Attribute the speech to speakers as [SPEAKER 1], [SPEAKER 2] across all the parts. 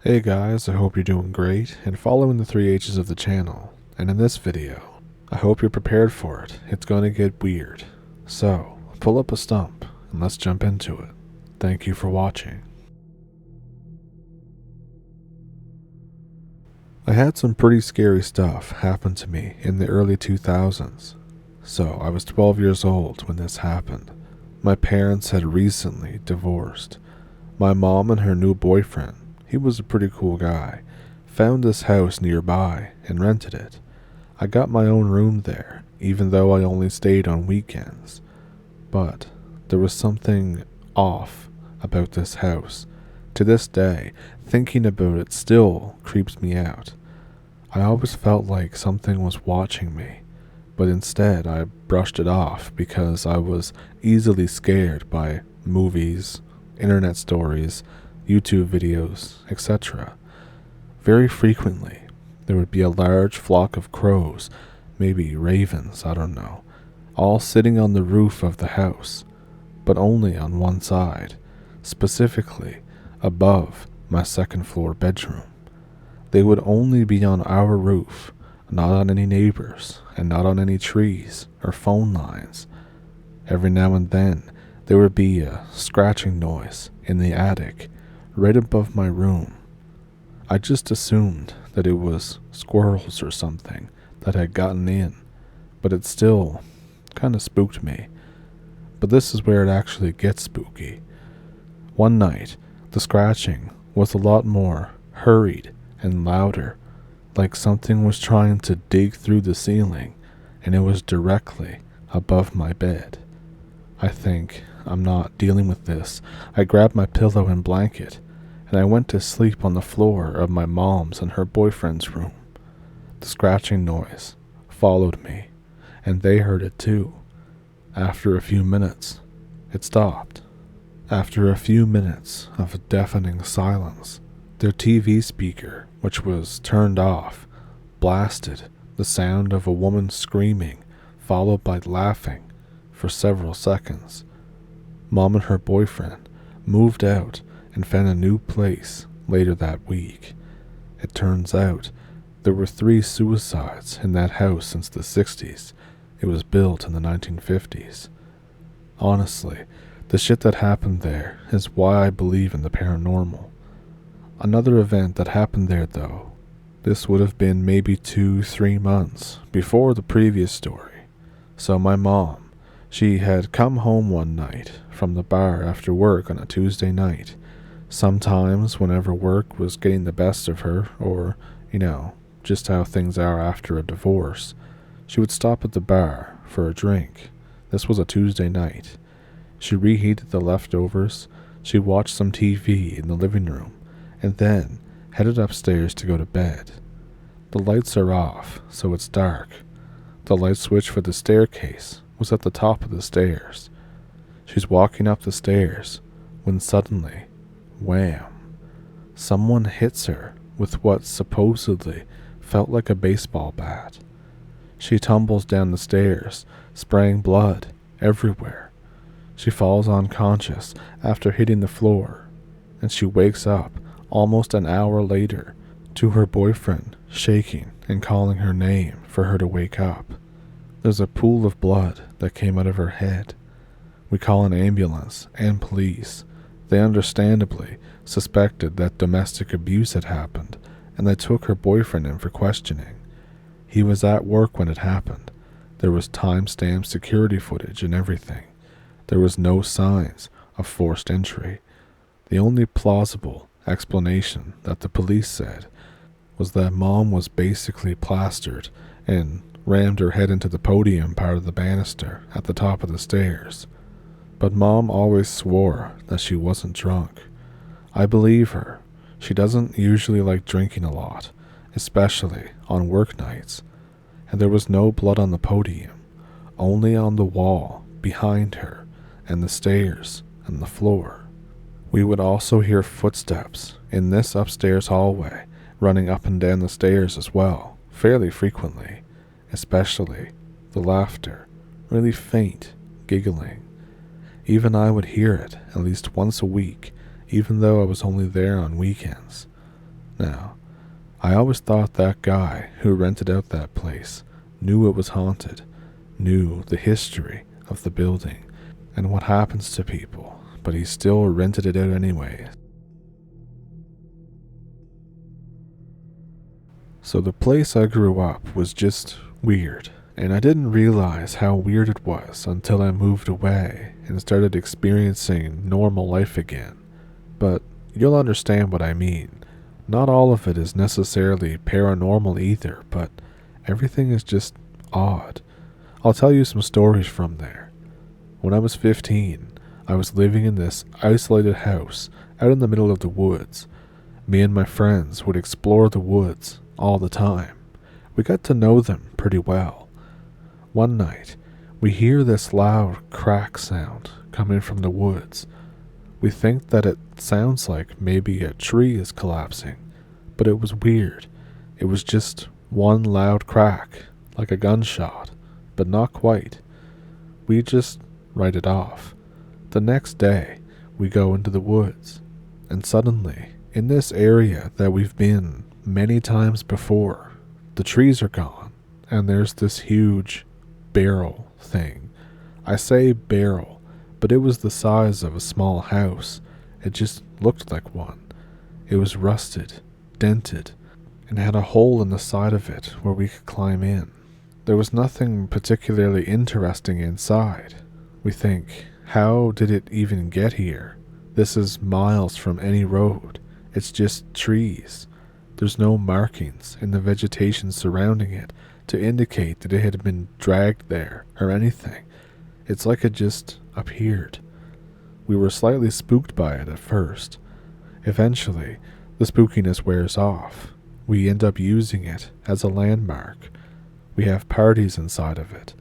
[SPEAKER 1] Hey guys, I hope you're doing great and following the 3 H's of the channel. And in this video, I hope you're prepared for it. It's going to get weird. So, pull up a stump and let's jump into it. Thank you for watching. I had some pretty scary stuff happen to me in the early 2000s. So, I was 12 years old when this happened. My parents had recently divorced. My mom and her new boyfriend, he was a pretty cool guy, found this house nearby and rented it. I got my own room there, even though I only stayed on weekends. But there was something off about this house. To this day, thinking about it still creeps me out. I always felt like something was watching me, but instead I brushed it off because I was easily scared by movies, internet stories, YouTube videos, etc. Very frequently, there would be a large flock of crows, maybe ravens, I don't know, all sitting on the roof of the house, but only on one side, specifically above my second floor bedroom. They would only be on our roof, not on any neighbors, and not on any trees or phone lines. Every now and then, there would be a scratching noise in the attic, right above my room. I just assumed that it was squirrels or something that had gotten in, but it still kind of spooked me. But this is where it actually gets spooky. One night, the scratching was a lot more hurried and louder, like something was trying to dig through the ceiling, and it was directly above my bed. I think I'm not dealing with this. I grabbed my pillow and blanket, and I went to sleep on the floor of my mom's and her boyfriend's room. The scratching noise followed me, and they heard it too. After a few minutes, it stopped. After a few minutes of deafening silence, their TV speaker, which was turned off, blasted the sound of a woman screaming, followed by laughing, for several seconds. Mom and her boyfriend moved out and found a new place later that week. It turns out there were 3 suicides in that house since the 60s. It was built in the 1950s. Honestly, the shit that happened there is why I believe in the paranormal. Another event that happened there though, this would have been maybe 2-3 months before the previous story. So my mom, she had come home one night from the bar after work on a Tuesday night. Sometimes whenever work was getting the best of her, or, just how things are after a divorce, she would stop at the bar for a drink. This was a Tuesday night. She reheated the leftovers, she watched some TV in the living room, and then headed upstairs to go to bed. The lights are off, so it's dark. The light switch for the staircase was at the top of the stairs. She's walking up the stairs when suddenly, wham, someone hits her with what supposedly felt like a baseball bat. She tumbles down the stairs, spraying blood everywhere. She falls unconscious after hitting the floor, and she wakes up almost an hour later to her boyfriend shaking and calling her name for her to wake up. There's a pool of blood that came out of her head. We call an ambulance and police. They understandably suspected that domestic abuse had happened, and they took her boyfriend in for questioning. He was at work when it happened. There was time-stamped security footage and everything. There was no signs of forced entry. The only plausible explanation that the police said was that Mom was basically plastered and rammed her head into the podium part of the banister at the top of the stairs. But Mom always swore that she wasn't drunk. I believe her. She doesn't usually like drinking a lot, especially on work nights. And there was no blood on the podium, only on the wall behind her and the stairs and the floor. We would also hear footsteps in this upstairs hallway running up and down the stairs as well, fairly frequently, especially the laughter, really faint, giggling. Even I would hear it at least once a week, even though I was only there on weekends. Now, I always thought that guy who rented out that place knew it was haunted, knew the history of the building and what happens to people, but he still rented it out anyways. So the place I grew up was just weird, and I didn't realize how weird it was until I moved away and started experiencing normal life again. But you'll understand what I mean. Not all of it is necessarily paranormal either, but everything is just odd. I'll tell you some stories from there. When I was 15, I was living in this isolated house out in the middle of the woods. Me and my friends would explore the woods all the time. We got to know them pretty well. One night, we hear this loud crack sound coming from the woods. We think that it sounds like maybe a tree is collapsing, but it was weird. It was just one loud crack, like a gunshot, but not quite. We just write it off. The next day, we go into the woods, and suddenly, in this area that we've been many times before, the trees are gone, and there's this huge barrel thing. I say barrel, but it was the size of a small house. It just looked like one. It was rusted, dented, and had a hole in the side of it where we could climb in. There was nothing particularly interesting inside. We think, how did it even get here? This is miles from any road. It's just trees. There's no markings in the vegetation surrounding it to indicate that it had been dragged there or anything. It's like it just appeared. We were slightly spooked by it at first. Eventually, the spookiness wears off. We end up using it as a landmark. We have parties inside of it,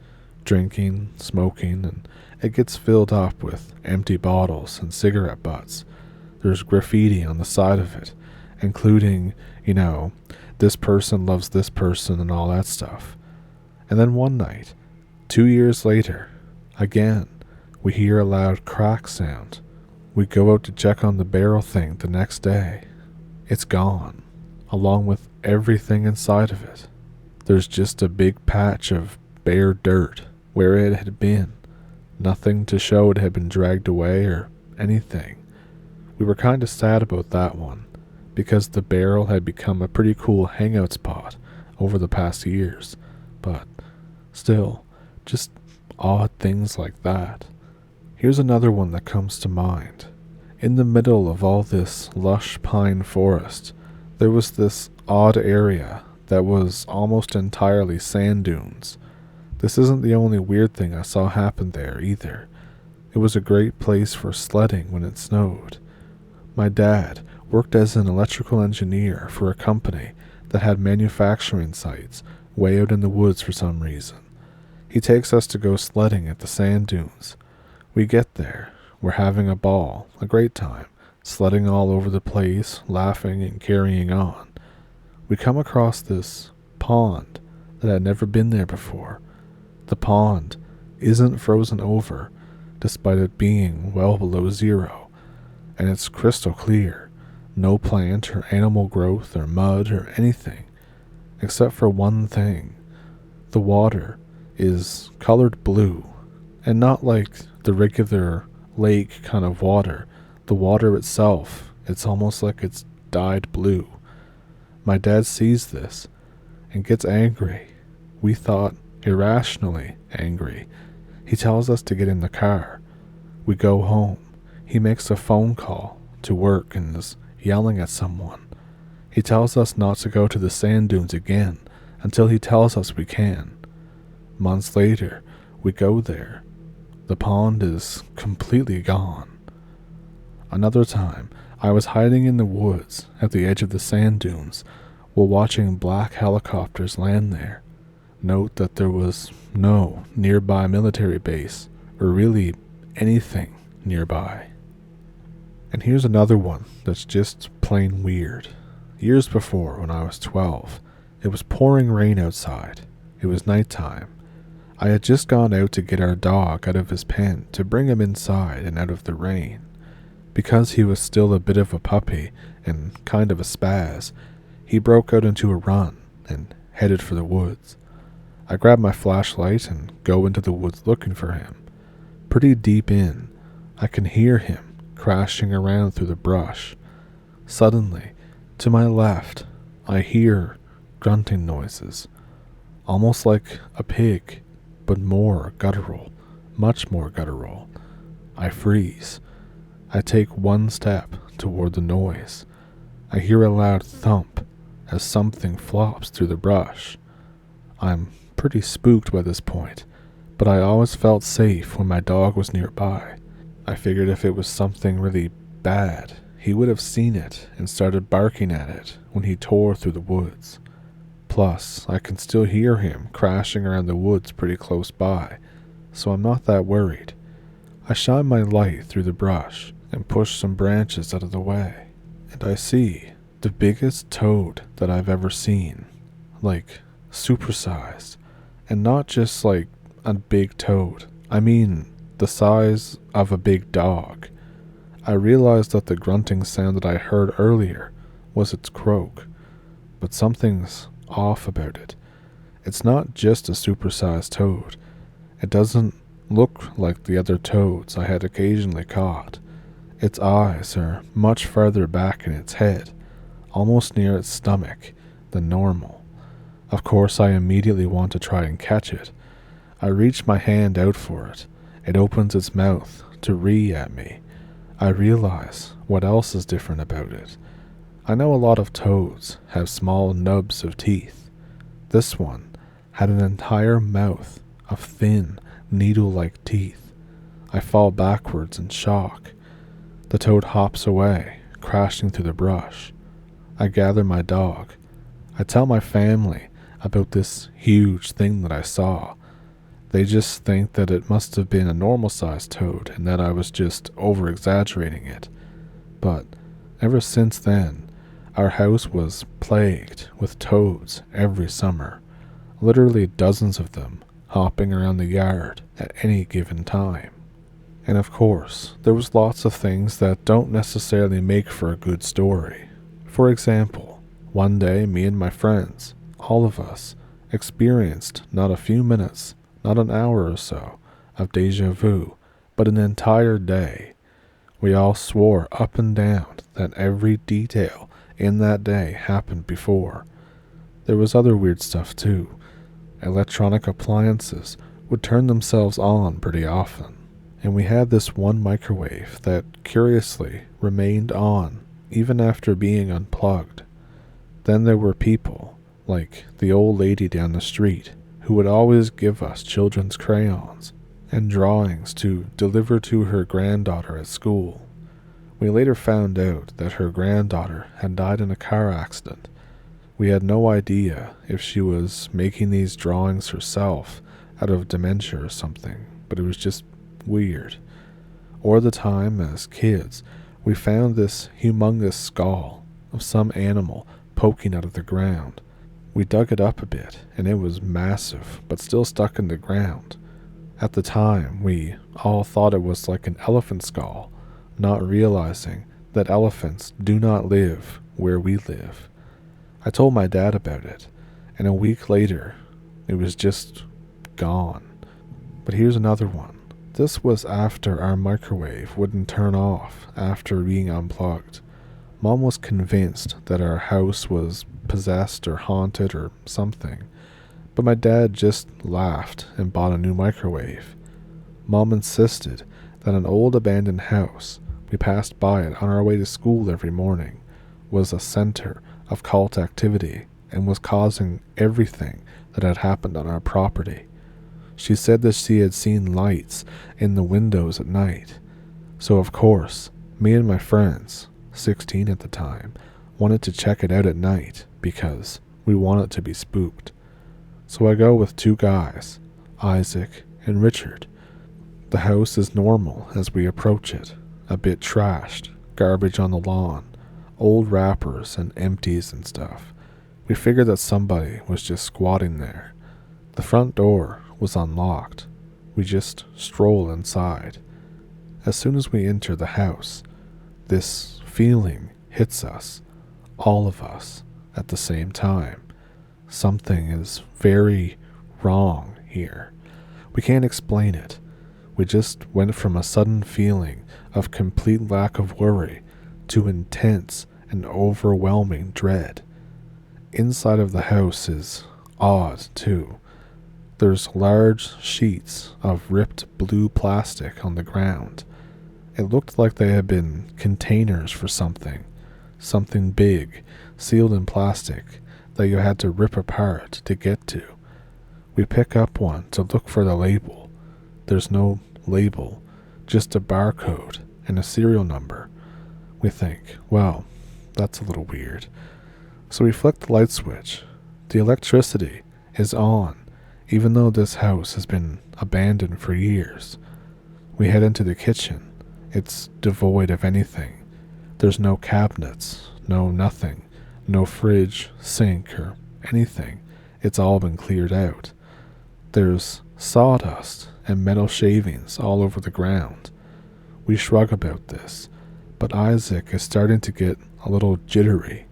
[SPEAKER 1] drinking, smoking, and it gets filled up with empty bottles and cigarette butts. There's graffiti on the side of it, including, this person loves this person and all that stuff. And then one night, 2 years later, again, we hear a loud crack sound. We go out to check on the barrel thing the next day. It's gone, along with everything inside of it. There's just a big patch of bare dirt where it had been. Nothing to show it had been dragged away or anything. We were kind of sad about that one, because the barrel had become a pretty cool hangout spot over the past years, but still, just odd things like that. Here's another one that comes to mind. In the middle of all this lush pine forest, there was this odd area that was almost entirely sand dunes. This isn't the only weird thing I saw happen there either. It was a great place for sledding when it snowed. My dad worked as an electrical engineer for a company that had manufacturing sites way out in the woods for some reason. He takes us to go sledding at the sand dunes. We get there, we're having a ball, a great time, sledding all over the place, laughing and carrying on. We come across this pond that had never been there before. The pond isn't frozen over, despite it being well below zero, and it's crystal clear. No plant or animal growth or mud or anything, except for one thing. The water is colored blue, and not like the regular lake kind of water. The water itself, it's almost like it's dyed blue. My dad sees this and gets angry. We thought irrationally angry. He tells us to get in the car. We go home. He makes a phone call to work and is yelling at someone. He tells us not to go to the sand dunes again until he tells us we can. Months later, we go there. The pond is completely gone. Another time, I was hiding in the woods at the edge of the sand dunes while watching black helicopters land there. Note that there was no nearby military base, or really anything nearby. And here's another one that's just plain weird. Years before, when I was 12, it was pouring rain outside. It was nighttime. I had just gone out to get our dog out of his pen to bring him inside and out of the rain. Because he was still a bit of a puppy and kind of a spaz, he broke out into a run and headed for the woods. I grab my flashlight and go into the woods looking for him. Pretty deep in, I can hear him crashing around through the brush. Suddenly, to my left, I hear grunting noises, almost like a pig, but more guttural, much more guttural. I freeze. I take one step toward the noise. I hear a loud thump as something flops through the brush. I'm pretty spooked by this point, but I always felt safe when my dog was nearby. I figured if it was something really bad, he would have seen it and started barking at it when he tore through the woods. Plus, I can still hear him crashing around the woods pretty close by, so I'm not that worried. I shine my light through the brush and push some branches out of the way, and I see the biggest toad that I've ever seen, like supersized, and not just like a big toad. I mean the size of a big dog. I realized that the grunting sound that I heard earlier was its croak, but something's off about it. It's not just a supersized toad. It doesn't look like the other toads I had occasionally caught. Its eyes are much farther back in its head, almost near its stomach, than normal. Of course, I immediately want to try and catch it. I reach my hand out for it. It opens its mouth to ree at me. I realize what else is different about it. I know a lot of toads have small nubs of teeth. This one had an entire mouth of thin, needle-like teeth. I fall backwards in shock. The toad hops away, crashing through the brush. I gather my dog. I tell my family about this huge thing that I saw. They just think that it must have been a normal-sized toad and that I was just over-exaggerating it. But ever since then, our house was plagued with toads every summer, literally dozens of them hopping around the yard at any given time. And of course, there was lots of things that don't necessarily make for a good story. For example, one day me and my friends, all of us, experienced not a few minutes, not an hour or so, of deja vu, but an entire day. We all swore up and down that every detail in that day happened before. There was other weird stuff too. Electronic appliances would turn themselves on pretty often, and we had this one microwave that curiously remained on even after being unplugged. Then there were people, like the old lady down the street, who would always give us children's crayons and drawings to deliver to her granddaughter at school. We later found out that her granddaughter had died in a car accident. We had no idea if she was making these drawings herself out of dementia or something, but it was just weird. Or the time, as kids, we found this humongous skull of some animal poking out of the ground. We dug it up a bit, and it was massive, but still stuck in the ground. At the time, we all thought it was like an elephant skull, not realizing that elephants do not live where we live. I told my dad about it, and a week later, it was just gone. But here's another one. This was after our microwave wouldn't turn off after being unplugged. Mom was convinced that our house was possessed or haunted or something, but my dad just laughed and bought a new microwave. Mom insisted that an old abandoned house, we passed by it on our way to school every morning, was a center of cult activity and was causing everything that had happened on our property. She said that she had seen lights in the windows at night. So of course, me and my friends, 16 at the time, wanted to check it out at night because we wanted to be spooked. So I go with two guys, Isaac and Richard. The house is normal as we approach it, a bit trashed, garbage on the lawn, old wrappers and empties and stuff. We figured that somebody was just squatting there. The front door was unlocked. We just stroll inside. As soon as we enter the house, this feeling hits us, all of us, at the same time. Something is very wrong here. We can't explain it. We just went from a sudden feeling of complete lack of worry to intense and overwhelming dread. Inside of the house is odd, too. There's large sheets of ripped blue plastic on the ground. It looked like they had been containers for something big, sealed in plastic that you had to rip apart to get to. We pick up one to look for the label. There's no label, just a barcode and a serial number. We think, well, that's a little weird. So we flick the light switch. The electricity is on, even though this house has been abandoned for years. We head into the kitchen. It's devoid of anything. There's no cabinets, no nothing, no fridge, sink, or anything. It's all been cleared out. There's sawdust and metal shavings all over the ground. We shrug about this, but Isaac is starting to get a little jittery.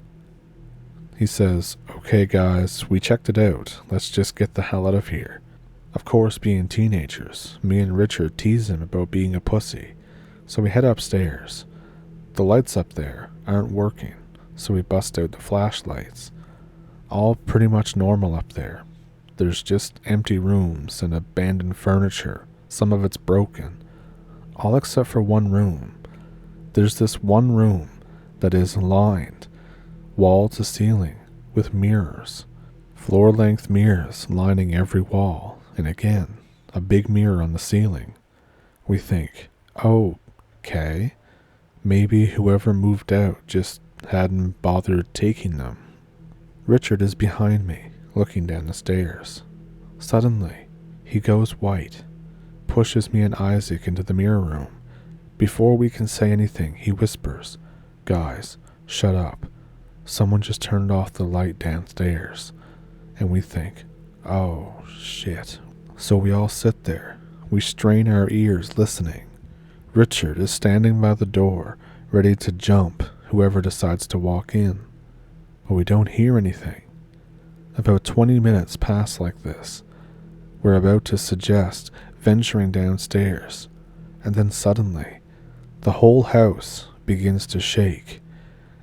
[SPEAKER 1] He says, "Okay guys, we checked it out. Let's just get the hell out of here." Of course, being teenagers, me and Richard tease him about being a pussy, so we head upstairs. The lights up there aren't working, so we bust out the flashlights. All pretty much normal up there. There's just empty rooms and abandoned furniture. Some of it's broken. All except for one room. There's this one room that is lined, wall to ceiling, with mirrors. Floor-length mirrors lining every wall, and again, a big mirror on the ceiling. We think, oh, okay, maybe whoever moved out just hadn't bothered taking them. Richard is behind me, looking down the stairs. Suddenly, he goes white, pushes me and Isaac into the mirror room. Before we can say anything, he whispers, "Guys, shut up. Someone just turned off the light downstairs." And we think, oh, shit. So we all sit there. We strain our ears listening. Richard is standing by the door, ready to jump whoever decides to walk in. But we don't hear anything. About 20 minutes pass like this. We're about to suggest venturing downstairs, and then suddenly, the whole house begins to shake.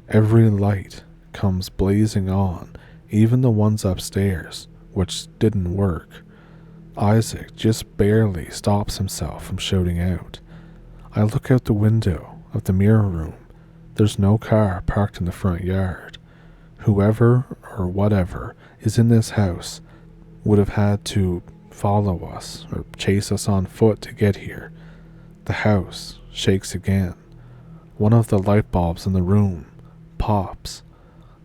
[SPEAKER 1] Every light comes blazing on, even the ones upstairs, which didn't work. Isaac just barely stops himself from shouting out. I look out the window of the mirror room. There's no car parked in the front yard. Whoever or whatever is in this house would have had to follow us or chase us on foot to get here. The house shakes again. One of the light bulbs in the room pops.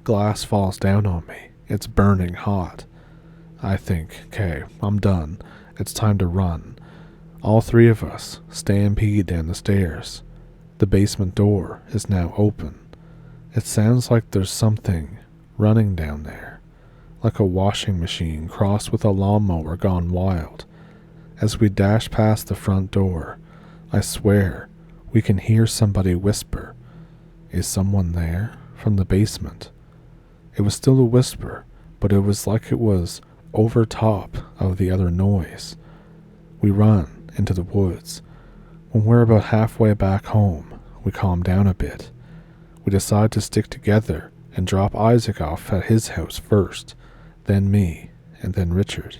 [SPEAKER 1] Glass falls down on me. It's burning hot. I think, okay, I'm done. It's time to run. All three of us stampede down the stairs. The basement door is now open. It sounds like there's something running down there, like a washing machine crossed with a lawnmower gone wild. As we dash past the front door, I swear we can hear somebody whisper, "Is someone there?" from the basement. It was still a whisper, but it was like it was over top of the other noise. We run into the woods. When we're about halfway back home, we calm down a bit. We decide to stick together and drop Isaac off at his house first, then me, and then Richard.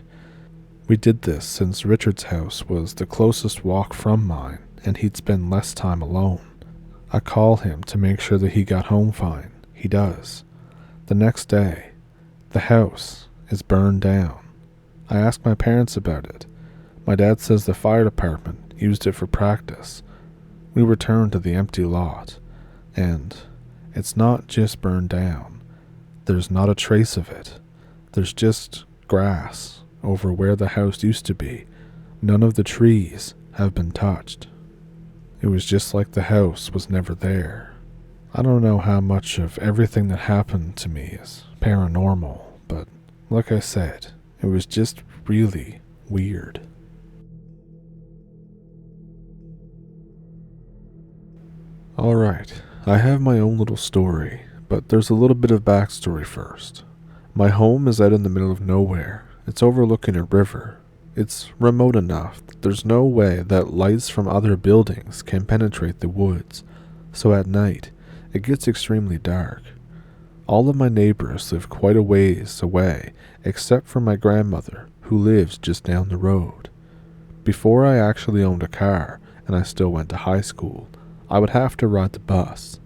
[SPEAKER 1] We did this since Richard's house was the closest walk from mine, and he'd spend less time alone. I call him to make sure that he got home fine. He does. The next day, the house is burned down. I ask my parents about it. My dad says the fire department used it for practice. We return to the empty lot, and it's not just burned down. There's not a trace of it. There's just grass over where the house used to be. None of the trees have been touched. It was just like the house was never there. I don't know how much of everything that happened to me is paranormal, but like I said, it was just really weird. Alright, I have my own little story, but there's a little bit of backstory first. My home is out in the middle of nowhere. It's overlooking a river. It's remote enough that there's no way that lights from other buildings can penetrate the woods, so at night, it gets extremely dark. All of my neighbors live quite a ways away, except for my grandmother, who lives just down the road. Before I actually owned a car, and I still went to high school, I would have to ride the bus.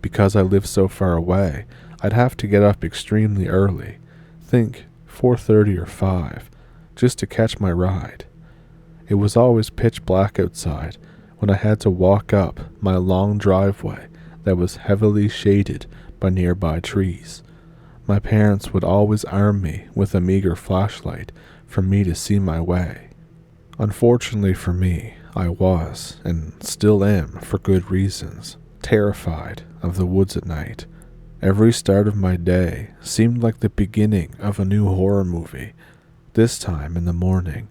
[SPEAKER 1] Because I lived so far away, I'd have to get up extremely early, think 4:30 or 5, just to catch my ride. It was always pitch black outside when I had to walk up my long driveway that was heavily shaded by nearby trees. My parents would always arm me with a meager flashlight for me to see my way. Unfortunately for me, I was, and still am for good reasons, terrified of the woods at night. Every start of my day seemed like the beginning of a new horror movie. This time in the morning,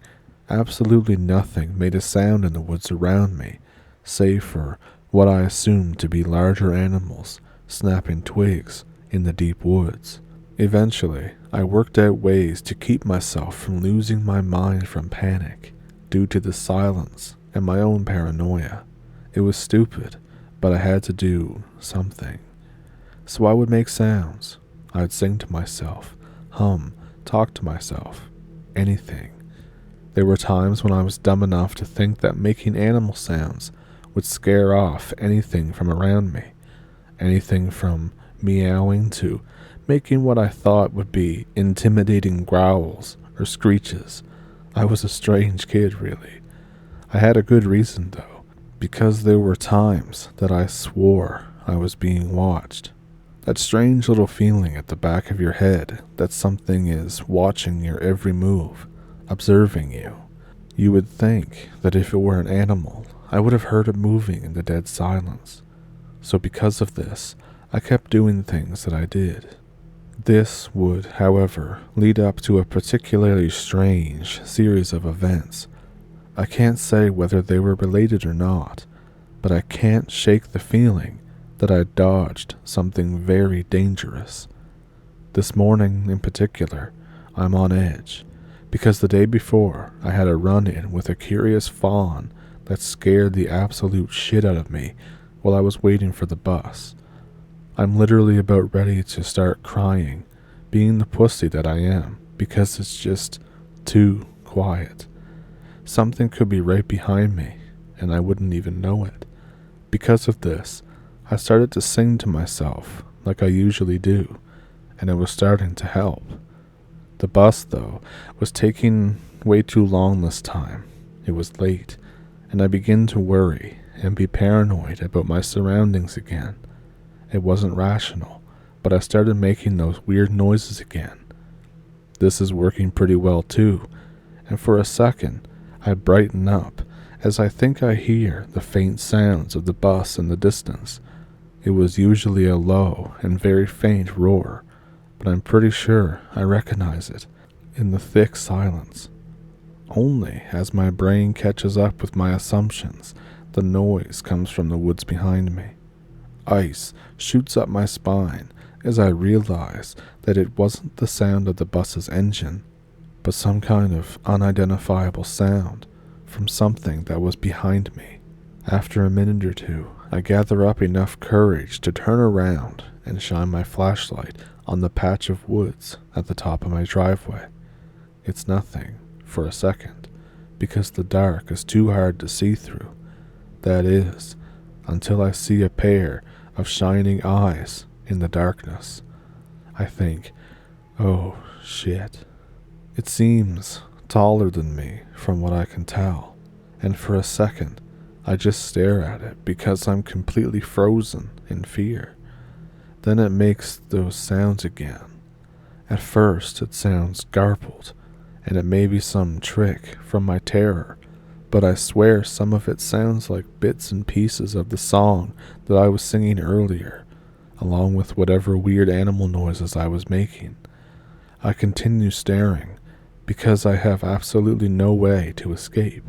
[SPEAKER 1] absolutely nothing made a sound in the woods around me, save for what I assumed to be larger animals snapping twigs in the deep woods. Eventually, I worked out ways to keep myself from losing my mind from panic due to the silence and my own paranoia. It was stupid, but I had to do something. So I would make sounds. I'd sing to myself, hum, talk to myself, anything. There were times when I was dumb enough to think that making animal sounds would scare off anything from around me. Anything from meowing to making what I thought would be intimidating growls or screeches. I was a strange kid, really. I had a good reason, though, because there were times that I swore I was being watched. That strange little feeling at the back of your head that something is watching your every move, observing you. You would think that if it were an animal, I would have heard it moving in the dead silence. So because of this, I kept doing things that I did. This would, however, lead up to a particularly strange series of events. I can't say whether they were related or not, but I can't shake the feeling that I dodged something very dangerous. This morning in particular, I'm on edge, because the day before I had a run-in with a curious fawn that scared the absolute shit out of me while I was waiting for the bus. I'm literally about ready to start crying, being the pussy that I am, because it's just too quiet. Something could be right behind me, and I wouldn't even know it. Because of this, I started to sing to myself like I usually do, and it was starting to help. The bus, though, was taking way too long this time. It was late, and I began to worry and be paranoid about my surroundings again. It wasn't rational, but I started making those weird noises again. This is working pretty well too, and for a second, I brighten up as I think I hear the faint sounds of the bus in the distance. It was usually a low and very faint roar, but I'm pretty sure I recognize it in the thick silence. Only as my brain catches up with my assumptions, the noise comes from the woods behind me. Ice shoots up my spine as I realize that it wasn't the sound of the bus's engine, but some kind of unidentifiable sound from something that was behind me. After a minute or two, I gather up enough courage to turn around and shine my flashlight on the patch of woods at the top of my driveway. It's nothing for a second, because the dark is too hard to see through. That is, until I see a pair of shining eyes in the darkness. I think, oh shit. It seems taller than me from what I can tell, and for a second I just stare at it because I'm completely frozen in fear. Then it makes those sounds again. At first it sounds garbled, and it may be some trick from my terror, but I swear some of it sounds like bits and pieces of the song that I was singing earlier, along with whatever weird animal noises I was making. I continue staring, because I have absolutely no way to escape.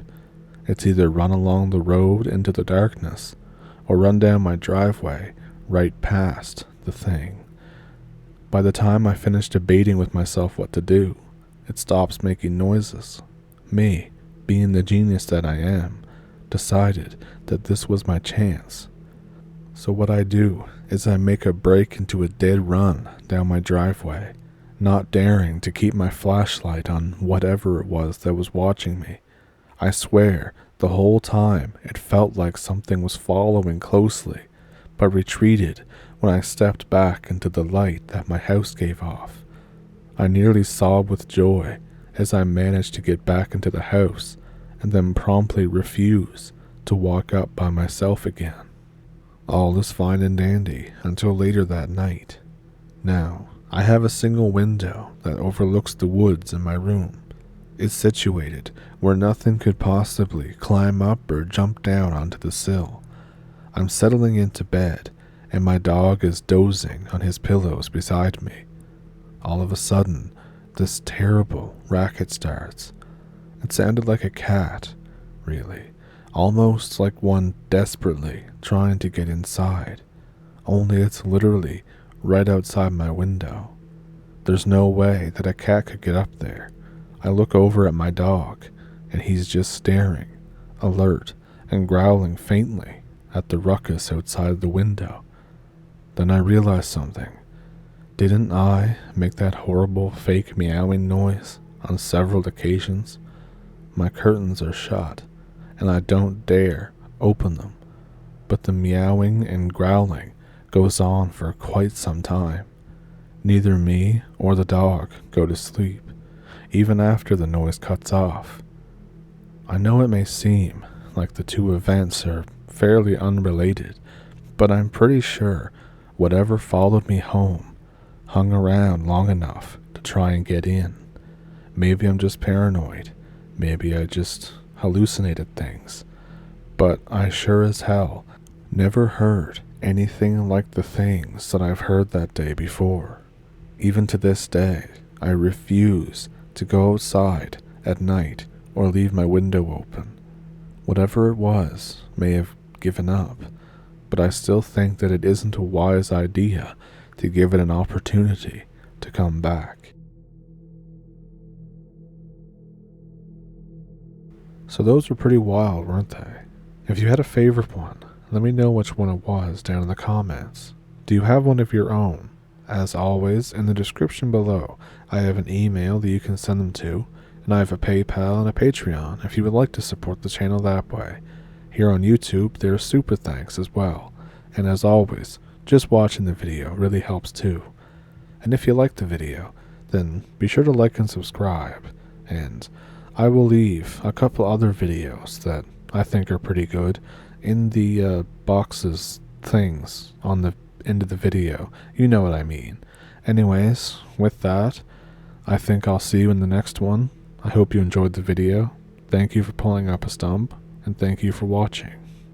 [SPEAKER 1] It's either run along the road into the darkness, or run down my driveway right past the thing. By the time I finished debating with myself what to do, it stops making noises. Me, being the genius that I am, decided that this was my chance. So what I do is I make a break into a dead run down my driveway, not daring to keep my flashlight on whatever it was that was watching me. I swear, the whole time it felt like something was following closely, but retreated when I stepped back into the light that my house gave off. I nearly sobbed with joy as I managed to get back into the house and then promptly refuse to walk up by myself again. All is fine and dandy until later that night. Now, I have a single window that overlooks the woods in my room. It's situated where nothing could possibly climb up or jump down onto the sill. I'm settling into bed, and my dog is dozing on his pillows beside me. All of a sudden, this terrible racket starts. It sounded like a cat, really, almost like one desperately trying to get inside, only it's literally right outside my window. There's no way that a cat could get up there. I look over at my dog, and he's just staring, alert and growling faintly at the ruckus outside the window. Then I realize something. Didn't I make that horrible fake meowing noise on several occasions? My curtains are shut, and I don't dare open them, but the meowing and growling goes on for quite some time. Neither me or the dog go to sleep, even after the noise cuts off. I know it may seem like the two events are fairly unrelated, but I'm pretty sure whatever followed me home hung around long enough to try and get in. Maybe I'm just paranoid. Maybe I just hallucinated things. But I sure as hell never heard anything like the things that I've heard that day before. Even to this day, I refuse to go outside at night or leave my window open. Whatever it was may have given up, but I still think that it isn't a wise idea to give it an opportunity to come back. So those were pretty wild, weren't they? If you had a favorite one, let me know which one it was down in the comments. Do you have one of your own? As always, in the description below, I have an email that you can send them to, and I have a PayPal and a Patreon if you would like to support the channel that way. Here on YouTube, there are super thanks as well, and as always, just watching the video really helps too. And if you like the video, then be sure to like and subscribe, and I will leave a couple other videos that I think are pretty good in the boxes things on the end of the video. You know what I mean. Anyways, with that, I think I'll see you in the next one. I hope you enjoyed the video. Thank you for pulling up a stump, and thank you for watching.